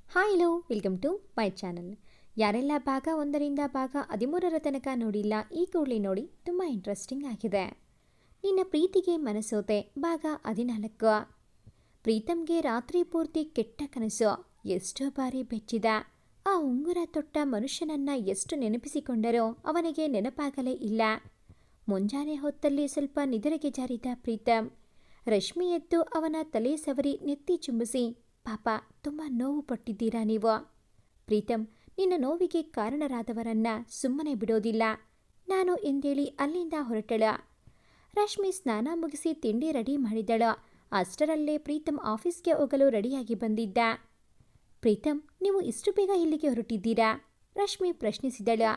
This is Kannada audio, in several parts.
Hi hello welcome to my channel. ಯಾರೆಲ್ಲ ಭಾಗ 1ರಿಂದ ಭಾಗ 13ರ ತನಕ ನೋಡಿಲ್ಲ, ಈ ಕೂಡಲೇ ನೋಡಿ, ತುಂಬ ಇಂಟ್ರೆಸ್ಟಿಂಗ್ ಆಗಿದೆ. ನಿನ್ನ ಪ್ರೀತಿಗೆ ಮನಸೋತೆ ಭಾಗ 14. ಪ್ರೀತಮ್ಗೆ ರಾತ್ರಿ ಪೂರ್ತಿ ಕೆಟ್ಟ ಕನಸು. ಎಷ್ಟೋ ಬಾರಿ ಬೆಚ್ಚಿದ. ಆ ಉಂಗುರ ತೊಟ್ಟ ಮನುಷ್ಯನನ್ನ ಎಷ್ಟು ನೆನಪಿಸಿಕೊಂಡರೂ ಅವನಿಗೆ ನೆನಪಾಗಲೇ ಇಲ್ಲ. ಮುಂಜಾನೆ ಹೊತ್ತಲ್ಲಿ ಸ್ವಲ್ಪ ನಿದ್ರೆಗೆ ಜಾರಿದ ಪ್ರೀತಮ್. ರಶ್ಮಿ ಎದ್ದು ಅವನ ತಲೆ ಸವರಿ ನೆತ್ತಿ ಚುಂಬಿಸಿ, ಪಾಪ, ತುಂಬ ನೋವು ಪಟ್ಟಿದ್ದೀರಾ ನೀವು. ಪ್ರೀತಮ್, ನಿನ್ನ ನೋವಿಗೆ ಕಾರಣರಾದವರನ್ನ ಸುಮ್ಮನೆ ಬಿಡೋದಿಲ್ಲ ನಾನು ಎಂದೇಳಿ ಅಲ್ಲಿಂದ ಹೊರಟಳ. ರಶ್ಮಿ ಸ್ನಾನ ಮುಗಿಸಿ ತಿಂಡಿ ರೆಡಿ ಮಾಡಿದಳು. ಅಷ್ಟರಲ್ಲೇ ಪ್ರೀತಮ್ ಆಫೀಸ್ಗೆ ಹೋಗಲು ರೆಡಿಯಾಗಿ ಬಂದಿದ್ದ. ಪ್ರೀತಮ್, ನೀವು ಇಷ್ಟು ಬೇಗ ಇಲ್ಲಿಗೆ ಹೊರಟಿದ್ದೀರಾ? ರಶ್ಮಿ ಪ್ರಶ್ನಿಸಿದಳು.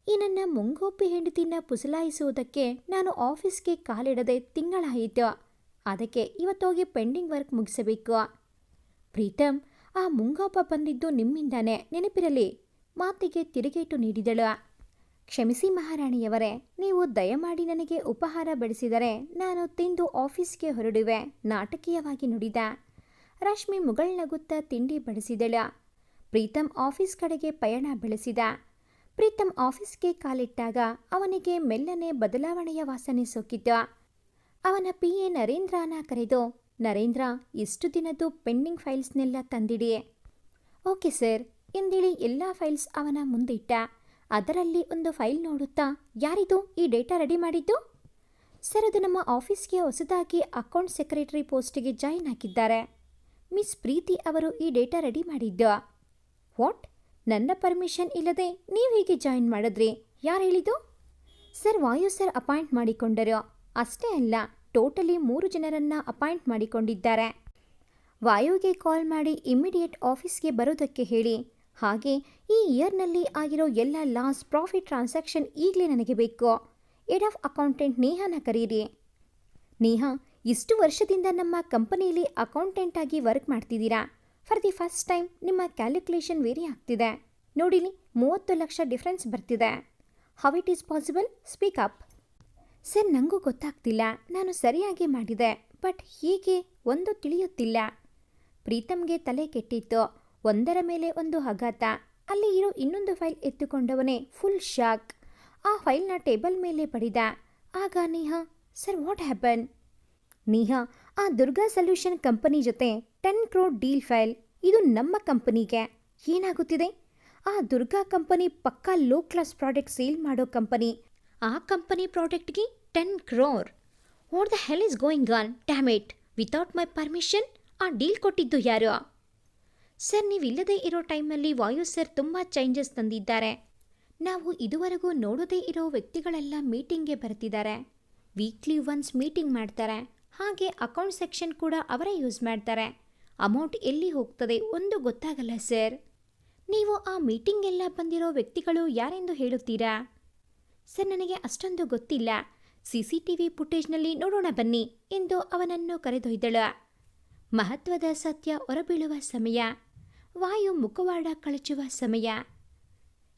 ಈ ನನ್ನ ಮುಂಗೋಪಿ ಹೆಂಡತಿನ ಪುಸಲಾಯಿಸುವುದಕ್ಕೆ ನಾನು ಆಫೀಸ್ಗೆ ಕಾಲಿಡದೆ ತಿಂಗಳಾಯಿತು. ಅದಕ್ಕೆ ಇವತ್ತೋಗಿ ಪೆಂಡಿಂಗ್ ವರ್ಕ್ ಮುಗಿಸಬೇಕು. ಪ್ರೀತಮ್, ಆ ಮುಂಗೋಪ ಬಂದಿದ್ದು ನಿಮ್ಮಿಂದಾನೆ, ನೆನಪಿರಲಿ. ಮಾತಿಗೆ ತಿರುಗೇಟು ನೀಡಿದಳು. ಕ್ಷಮಿಸಿ ಮಹಾರಾಣಿಯವರೇ, ನೀವು ದಯಮಾಡಿ ನನಗೆ ಉಪಹಾರ ಬಡಿಸಿದರೆ ನಾನು ತಿಂದು ಆಫೀಸ್ಗೆ ಹೊರಡುವೆ, ನಾಟಕೀಯವಾಗಿ ನುಡಿದ. ರಶ್ಮಿ ಮುಗಳ್ನಗುತ್ತಾ ತಿಂಡಿ ಬಡಿಸಿದಳು. ಪ್ರೀತಮ್ ಆಫೀಸ್ ಕಡೆಗೆ ಪಯಣ ಬೆಳೆಸಿದ. ಪ್ರೀತಮ್ ಆಫೀಸ್ಗೆ ಕಾಲಿಟ್ಟಾಗ ಅವನಿಗೆ ಮೆಲ್ಲನೆ ಬದಲಾವಣೆಯ ವಾಸನೆ ಸೋಕಿತು. ಅವನ PA ನರೇಂದ್ರನ ಕರೆದು, ನರೇಂದ್ರ, ಇಷ್ಟು ದಿನದ್ದು ಪೆಂಡಿಂಗ್ ಫೈಲ್ಸ್ನೆಲ್ಲ ತಂದಿಡಿ. ಓಕೆ ಸರ್ ಎಂದೇಳಿ ಎಲ್ಲ ಫೈಲ್ಸ್ ಅವನ ಮುಂದಿಟ್ಟ. ಅದರಲ್ಲಿ ಒಂದು ಫೈಲ್ ನೋಡುತ್ತಾ, ಯಾರಿದು ಈ ಡೇಟಾ ರೆಡಿ ಮಾಡಿದ್ದು? ಸರ್, ಅದು ನಮ್ಮ ಆಫೀಸ್ಗೆ ಹೊಸದಾಗಿ ಅಕೌಂಟ್ ಸೆಕ್ರೆಟರಿ ಪೋಸ್ಟಿಗೆ ಜಾಯಿನ್ ಆಗಿದ್ದಾರೆ. ಮಿಸ್ ಪ್ರೀತಿ ಅವರು ಈ ಡೇಟಾ ರೆಡಿ ಮಾಡಿದ್ದು. ವಾಟ್? ನನ್ನ ಪರ್ಮಿಷನ್ ಇಲ್ಲದೆ ನೀವು ಹೀಗೆ ಜಾಯಿನ್ ಮಾಡಿದ್ರಿ? ಯಾರು ಹೇಳಿದ್ದು? ಸರ್, ವಾಯು ಸರ್ ಅಪಾಯಿಂಟ್ ಮಾಡಿಕೊಂಡರು. ಅಷ್ಟೇ ಅಲ್ಲ, ಟೋಟಲಿ 3 ಜನರನ್ನ ಅಪಾಯಿಂಟ್ ಮಾಡಿಕೊಂಡಿದ್ದಾರೆ. ವಾಯುಗೆ ಕಾಲ್ ಮಾಡಿ ಇಮಿಡಿಯೇಟ್ ಆಫೀಸ್ಗೆ ಬರೋದಕ್ಕೆ ಹೇಳಿ. ಹಾಗೆ ಈ ಇಯರ್ನಲ್ಲಿ ಆಗಿರೋ ಎಲ್ಲ ಲಾಸ್ ಪ್ರಾಫಿಟ್ ಟ್ರಾನ್ಸಾಕ್ಷನ್ ಈಗಲೇ ನನಗೆ ಬೇಕು. ಹೆಡ್ ಆಫ್ ಅಕೌಂಟೆಂಟ್ ನೇಹಾನ ಕರೀರಿ. ನೇಹಾ, ಇಷ್ಟು ವರ್ಷದಿಂದ ನಮ್ಮ ಕಂಪನಿಯಲ್ಲಿ ಅಕೌಂಟೆಂಟ್ ಆಗಿ ವರ್ಕ್ ಮಾಡ್ತಿದ್ದೀರಾ. ಫಾರ್ ದಿ ಫಸ್ಟ್ ಟೈಮ್ ನಿಮ್ಮ ಕ್ಯಾಲ್ಕುಲೇಷನ್ ವೇರಿ ಆಗ್ತಿದೆ. ನೋಡಿಲಿ, 30 ಲಕ್ಷ ಡಿಫ್ರೆನ್ಸ್ ಬರ್ತಿದೆ. How it is possible? Speak up. Sir, ನನಗೂ ಗೊತ್ತಾಗ್ತಿಲ್ಲ. ನಾನು ಸರಿಯಾಗಿ ಮಾಡಿದೆ, ಬಟ್ ಹೀಗೆ ಒಂದು ತಿಳಿಯುತ್ತಿಲ್ಲ. ಪ್ರೀತಮ್ಗೆ ತಲೆ ಕೆಟ್ಟಿತ್ತು. ಒಂದರ ಮೇಲೆ ಒಂದು ಆಘಾತ. ಅಲ್ಲಿ ಇರೋ ಇನ್ನೊಂದು ಫೈಲ್ ಎತ್ತುಕೊಂಡವನೇ ಫುಲ್ ಶಾಕ್. ಆ ಫೈಲ್ನ ಟೇಬಲ್ ಮೇಲೆ ಬಡಿದ. ಆಗ Neha, sir, what happen? Neha, ಆ ದುರ್ಗಾ ಸೊಲ್ಯೂಷನ್ ಕಂಪನಿ ಜೊತೆ 10 crore ಡೀಲ್ ಫೈಲ್. ಇದು ನಮ್ಮ ಕಂಪನಿಗೆ. ಏನಾಗುತ್ತಿದೆ? ಆ ದುರ್ಗಾ ಕಂಪನಿ ಪಕ್ಕಾ ಲೋ ಕ್ಲಾಸ್ ಪ್ರಾಡಕ್ಟ್ ಸೇಲ್ ಮಾಡೋ ಕಂಪನಿ. ಆ ಕಂಪನಿ ಪ್ರಾಡಕ್ಟ್ಗೆ 10 crore. What the hell is going on? Damn it, without my permission ಆ ಡೀಲ್ ಕೊಟ್ಟಿದ್ದು ಯಾರು? ಸರ್, ನೀವಿಲ್ಲದೆ ಇರೋ ಟೈಮಲ್ಲಿ ವಾಯು ಸರ್ ತುಂಬ ಚೇಂಜಸ್ ತಂದಿದ್ದಾರೆ. ನಾವು ಇದುವರೆಗೂ ನೋಡದೇ ಇರೋ ವ್ಯಕ್ತಿಗಳೆಲ್ಲ ಮೀಟಿಂಗ್ಗೆ ಬರ್ತಿದ್ದಾರೆ. ವೀಕ್ಲಿ ಒನ್ಸ್ ಮೀಟಿಂಗ್ ಮಾಡ್ತಾರೆ. ಹಾಗೆ ಅಕೌಂಟ್ ಸೆಕ್ಷನ್ ಕೂಡ ಅವರೇ ಯೂಸ್ ಮಾಡ್ತಾರೆ. ಅಮೌಂಟ್ ಎಲ್ಲಿ ಹೋಗ್ತದೆ ಒಂದು ಗೊತ್ತಾಗಲ್ಲ ಸರ್. ನೀವು ಆ ಮೀಟಿಂಗೆಲ್ಲ ಬಂದಿರೋ ವ್ಯಕ್ತಿಗಳು ಯಾರೆಂದು ಹೇಳುತ್ತೀರಾ? ಸರ್, ನನಗೆ ಅಷ್ಟೊಂದು ಗೊತ್ತಿಲ್ಲ. CCTV ಫುಟೇಜ್ನಲ್ಲಿ ನೋಡೋಣ ಬನ್ನಿ ಎಂದು ಅವನನ್ನು ಕರೆದೊಯ್ದಳು. ಮಹತ್ವದ ಸತ್ಯ ಹೊರಬೀಳುವ ಸಮಯ. ವಾಯು ಮುಖವಾಡ ಕಳಚುವ ಸಮಯ.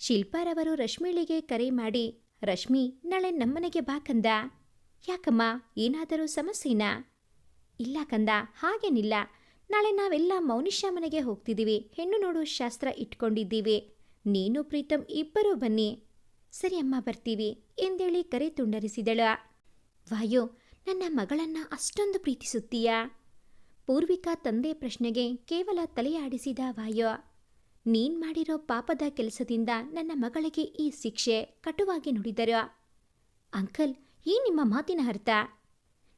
ಶಿಲ್ಪಾರವರು ರಶ್ಮಿಳಿಗೆ ಕರೆ ಮಾಡಿ, ರಶ್ಮಿ, ನಾಳೆ ನಮ್ಮನೆಗೆ ಬಾ ಕಂದ. ಯಾಕಮ್ಮ, ಏನಾದರೂ ಸಮಸ್ಯೆನಾ? ಇಲ್ಲ ಕಂದ, ಹಾಗೇನಿಲ್ಲ. ನಾಳೆ ನಾವೆಲ್ಲ ಮೌನಿಷ್ಯ ಮನೆಗೆ ಹೋಗ್ತಿದ್ದೀವಿ. ಹೆಣ್ಣು ನೋಡೋ ಶಾಸ್ತ್ರ ಇಟ್ಕೊಂಡಿದ್ದೀವಿ. ನೀನು ಪ್ರೀತಮ್ ಇಬ್ಬರೂ ಬನ್ನಿ. ಸರಿ ಅಮ್ಮ, ಬರ್ತೀವಿ ಎಂದೇಳಿ ಕರೆ ತುಂಡರಿಸಿದಳು. ವಾಯು, ನನ್ನ ಮಗಳನ್ನ ಅಷ್ಟೊಂದು ಪ್ರೀತಿಸುತ್ತೀಯಾ? ಪೂರ್ವಿಕಾ ತಂದೆ ಪ್ರಶ್ನೆಗೆ ಕೇವಲ ತಲೆಯಾಡಿಸಿದ ವಾಯು. ನೀನ್ ಮಾಡಿರೋ ಪಾಪದ ಕೆಲಸದಿಂದ ನನ್ನ ಮಗಳಿಗೆ ಈ ಶಿಕ್ಷೆ, ಕಟುವಾಗಿ ನುಡಿದರು. ಅಂಕಲ್, ಈ ನಿಮ್ಮ ಮಾತಿನ ಅರ್ಥ?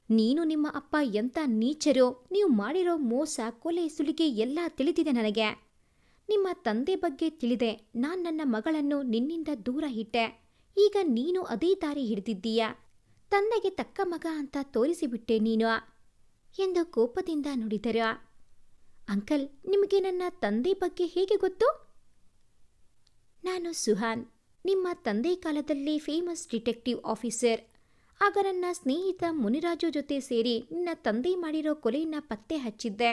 ನೀನು ನಿಮ್ಮ ಅಪ್ಪ ಎಂಥ ನೀಚರೋ, ನೀವು ಮಾಡಿರೋ ಮೋಸ, ಕೊಲೆ, ಸುಲಿಗೆ ಎಲ್ಲ ತಿಳಿದಿದೆ ನನಗೆ. ನಿಮ್ಮ ತಂದೆ ಬಗ್ಗೆ ತಿಳಿದೆ. ನನ್ನ ಮಗಳನ್ನು ನಿನ್ನಿಂದ ದೂರ ಇಟ್ಟೆ. ಈಗ ನೀನು ಅದೇ ದಾರಿ ಹಿಡಿದಿದ್ದೀಯ. ತಂದೆಗೆ ತಕ್ಕ ಮಗ ಅಂತ ತೋರಿಸಿಬಿಟ್ಟೆ ನೀನು ಎಂದು ಕೋಪದಿಂದ ನುಡಿದರು. ಅಂಕಲ್, ನಿಮಗೆ ನನ್ನ ತಂದೆ ಬಗ್ಗೆ ಹೇಗೆ ಗೊತ್ತು? ನಾನು ಸುಹಾನ್, ನಿಮ್ಮ ತಂದೆ ಕಾಲದಲ್ಲಿ ಫೇಮಸ್ ಡಿಟೆಕ್ಟಿವ್ ಆಫೀಸರ್. ಆಗ ನನ್ನ ಸ್ನೇಹಿತ ಮುನಿರಾಜು ಜೊತೆ ಸೇರಿ ನಿನ್ನ ತಂದೆ ಮಾಡಿರೋ ಕೊಲೆಯನ್ನ ಪತ್ತೆ ಹಚ್ಚಿದ್ದೆ.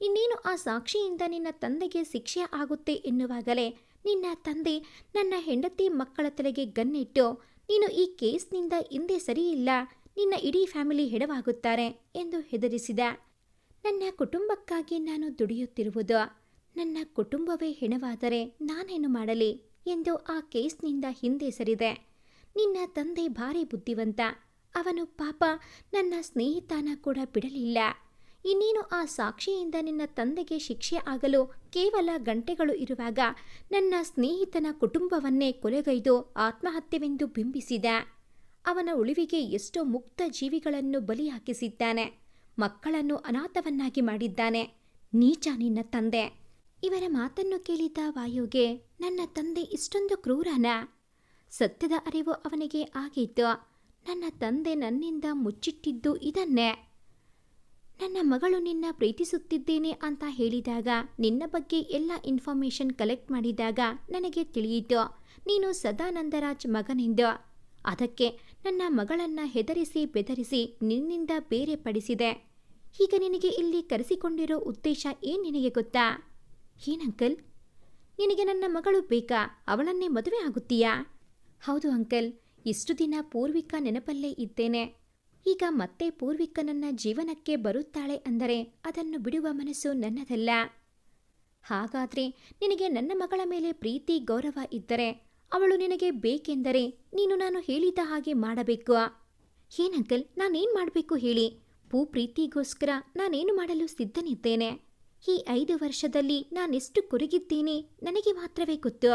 ಇನ್ನೇನು ಆ ಸಾಕ್ಷಿಯಿಂದ ನಿನ್ನ ತಂದೆಗೆ ಶಿಕ್ಷೆ ಆಗುತ್ತೆ ಎನ್ನುವಾಗಲೇ ನಿನ್ನ ತಂದೆ ನನ್ನ ಹೆಂಡತಿ ಮಕ್ಕಳ ತಲೆಗೆ ಗನ್ನಿಟ್ಟು, ನೀನು ಈ ಕೇಸ್ನಿಂದ ಹಿಂದೆ ಸರಿಯಿಲ್ಲ, ನಿನ್ನ ಇಡೀ ಫ್ಯಾಮಿಲಿ ಹೆಡವಾಗುತ್ತಾರೆ ಎಂದು ಹೆದರಿಸಿದ. ನನ್ನ ಕುಟುಂಬಕ್ಕಾಗಿ ನಾನು ದುಡಿಯುತ್ತಿರುವುದು. ನನ್ನ ಕುಟುಂಬವೇ ಹೆಣವಾದರೆ ನಾನೇನು ಮಾಡಲಿ ಎಂದು ಆ ಕೇಸ್ನಿಂದ ಹಿಂದೆ ಸರಿದೆ. ನಿನ್ನ ತಂದೆ ಭಾರಿ ಬುದ್ಧಿವಂತ. ಅವನು ಪಾಪ ನನ್ನ ಸ್ನೇಹಿತನ ಕೂಡ ಬಿಡಲಿಲ್ಲ. ಇನ್ನೇನು ಆ ಸಾಕ್ಷಿಯಿಂದ ನಿನ್ನ ತಂದೆಗೆ ಶಿಕ್ಷೆ ಆಗಲು ಕೇವಲ ಗಂಟೆಗಳು ಇರುವಾಗ ನನ್ನ ಸ್ನೇಹಿತನ ಕುಟುಂಬವನ್ನೇ ಕೊಲೆಗೈದು ಆತ್ಮಹತ್ಯೆವೆಂದು ಬಿಂಬಿಸಿದ. ಅವನ ಉಳಿವಿಗೆ ಎಷ್ಟೋ ಮುಕ್ತ ಜೀವಿಗಳನ್ನು ಬಲಿ ಹಾಕಿಸಿದ್ದಾನೆ. ಮಕ್ಕಳನ್ನು ಅನಾಥವನ್ನಾಗಿ ಮಾಡಿದ್ದಾನೆ. ನೀಚ ನಿನ್ನ ತಂದೆ. ಇವರ ಮಾತನ್ನು ಕೇಳಿದ ವಾಯುಗೆ ನನ್ನ ತಂದೆ ಇಷ್ಟೊಂದು ಕ್ರೂರನ? ಸತ್ಯದ ಅರಿವು ಅವನಿಗೆ ಆಗಿತ್ತು. ನನ್ನ ತಂದೆ ನನ್ನಿಂದ ಮುಚ್ಚಿಟ್ಟಿದ್ದು ಇದನ್ನೇ. ನನ್ನ ಮಗಳು ನಿನ್ನ ಪ್ರೀತಿಸುತ್ತಿದ್ದೇನೆ ಅಂತ ಹೇಳಿದಾಗ, ನಿನ್ನ ಬಗ್ಗೆ ಎಲ್ಲ ಇನ್ಫಾರ್ಮೇಷನ್ ಕಲೆಕ್ಟ್ ಮಾಡಿದಾಗ ನನಗೆ ತಿಳಿಯಿತು ನೀನು ಸದಾನಂದರಾಜ್ ಮಗನೆಂದು. ಅದಕ್ಕೆ ನನ್ನ ಮಗಳನ್ನು ಹೆದರಿಸಿ ಬೆದರಿಸಿ ನಿನ್ನಿಂದ ಬೇರೆ ಪಡಿಸಿದೆ. ಈಗ ನಿನಗೆ ಇಲ್ಲಿ ಕರೆಸಿಕೊಂಡಿರೋ ಉದ್ದೇಶ ಏನು ನಿನಗೆ ಗೊತ್ತಾ? ಏನಂಕಲ್, ನಿನಗೆ ನನ್ನ ಮಗಳು ಬೇಕಾ? ಅವಳನ್ನೇ ಮದುವೆ ಆಗುತ್ತೀಯಾ? ಹೌದು ಅಂಕಲ್, ಇಷ್ಟು ದಿನ ಪೂರ್ವಿಕಾ ನೆನಪಲ್ಲೇ ಇದ್ದೇನೆ. ಈಗ ಮತ್ತೆ ಪೂರ್ವಿಕಾ ನನ್ನ ಜೀವನಕ್ಕೆ ಬರುತ್ತಾಳೆ ಅಂದರೆ ಅದನ್ನು ಬಿಡುವ ಮನಸ್ಸು ನನ್ನದಲ್ಲ. ಹಾಗಾದರೆ ನಿನಗೆ ನನ್ನ ಮಗಳ ಮೇಲೆ ಪ್ರೀತಿ ಗೌರವ ಇದ್ದರೆ ಅವಳು ನಿನಗೆ ಬೇಕೆಂದರೆ ನೀನು ನಾನು ಹೇಳಿದ ಹಾಗೆ ಮಾಡಬೇಕು. ಏನಂಕಲ್, ನಾನೇನು ಮಾಡಬೇಕು ಹೇಳಿ? ಪ್ರೀತಿಗೋಸ್ಕರ ನಾನೇನು ಮಾಡಲು ಸಿದ್ಧನಿದ್ದೇನೆ. ಈ 5 ವರ್ಷದಲ್ಲಿ ನಾನೆಷ್ಟು ಕೊರಗಿದ್ದೀನಿ ನನಗೆ ಮಾತ್ರವೇ ಗೊತ್ತು.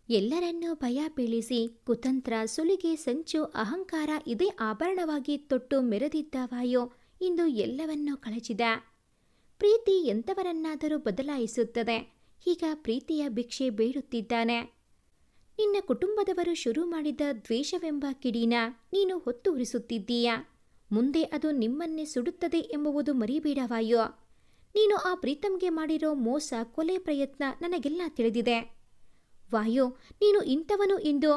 ಎಲ್ಲರನ್ನೂ ಭಯ ಬೀಳಿಸಿ ಕುತಂತ್ರ, ಸುಲಿಗೆ, ಸಂಚು, ಅಹಂಕಾರ ಇದೇ ಆಭರಣವಾಗಿ ತೊಟ್ಟು ಮೆರೆದಿದ್ದ ವಾಯು ಇಂದು ಎಲ್ಲವನ್ನೂ ಕಳಚಿದ. ಪ್ರೀತಿ ಎಂಥವರನ್ನಾದರೂ ಬದಲಾಯಿಸುತ್ತದೆ. ಈಗ ಪ್ರೀತಿಯ ಭಿಕ್ಷೆ ಬೇಡುತ್ತಿದ್ದಾನೆ. ನಿನ್ನ ಕುಟುಂಬದವರು ಶುರು ಮಾಡಿದ ದ್ವೇಷವೆಂಬ ಕಿಡಿನ ನೀನು ಹೊತ್ತು ಉರಿಸುತ್ತಿದ್ದೀಯ. ಮುಂದೆ ಅದು ನಿಮ್ಮನ್ನೇ ಸುಡುತ್ತದೆ ಎಂಬುವುದು ಮರಿಬೇಡ ವಾಯು. ನೀನು ಆ ಪ್ರೀತಮ್ಗೆ ಮಾಡಿರೋ ಮೋಸ, ಕೊಲೆ ಪ್ರಯತ್ನ ನನಗೆಲ್ಲ ತಿಳಿದಿದೆ. ವಾಯು, ನೀನು ಇಂಥವನು ಎಂದು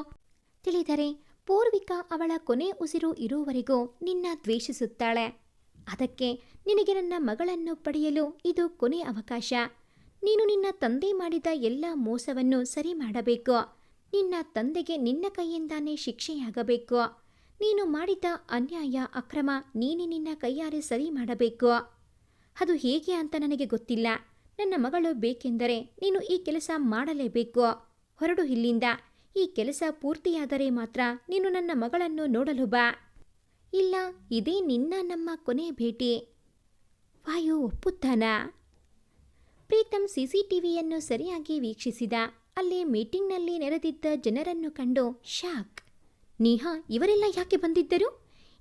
ತಿಳಿದರೆ ಪೂರ್ವಿಕಾ ಅವಳ ಕೊನೆ ಉಸಿರು ಇರುವವರೆಗೂ ನಿನ್ನ ದ್ವೇಷಿಸುತ್ತಾಳೆ. ಅದಕ್ಕೆ ನಿನಗೆ ನನ್ನ ಮಗಳನ್ನು ಪಡೆಯಲು ಇದು ಕೊನೆ ಅವಕಾಶ. ನೀನು ನಿನ್ನ ತಂದೆ ಮಾಡಿದ ಎಲ್ಲ ಮೋಸವನ್ನು ಸರಿ ಮಾಡಬೇಕು. ನಿನ್ನ ತಂದೆಗೆ ನಿನ್ನ ಕೈಯಿಂದಾನೇ ಶಿಕ್ಷೆಯಾಗಬೇಕು. ನೀನು ಮಾಡಿದ ಅನ್ಯಾಯ, ಅಕ್ರಮ ನೀನೇ ನಿನ್ನ ಕೈಯಾರೆ ಸರಿ ಮಾಡಬೇಕು. ಅದು ಹೇಗೆ ಅಂತ ನನಗೆ ಗೊತ್ತಿಲ್ಲ. ನನ್ನ ಮಗಳು ಬೇಕೆಂದರೆ ನೀನು ಈ ಕೆಲಸ ಮಾಡಲೇಬೇಕು. ಹೊರಡು ಇಲ್ಲಿಂದ. ಈ ಕೆಲಸ ಪೂರ್ತಿಯಾದರೆ ಮಾತ್ರ ನೀನು ನನ್ನ ಮಗಳನ್ನು ನೋಡಲು ಬಾ. ಇಲ್ಲ, ಇದೇ ನಿನ್ನ ನಮ್ಮ ಕೊನೆ ಭೇಟಿ. ವಾಯು ಒಪ್ಪುತ್ತಾನಾ? ಪ್ರೀತಮ್ ಸಿಸಿಟಿವಿಯನ್ನು ಸರಿಯಾಗಿ ವೀಕ್ಷಿಸಿದ. ಅಲ್ಲಿ ಮೀಟಿಂಗ್ನಲ್ಲಿ ನೆರೆದಿದ್ದ ಜನರನ್ನು ಕಂಡು ಶಾಕ್. ನೇಹಾ, ಇವರೆಲ್ಲ ಯಾಕೆ ಬಂದಿದ್ದರು?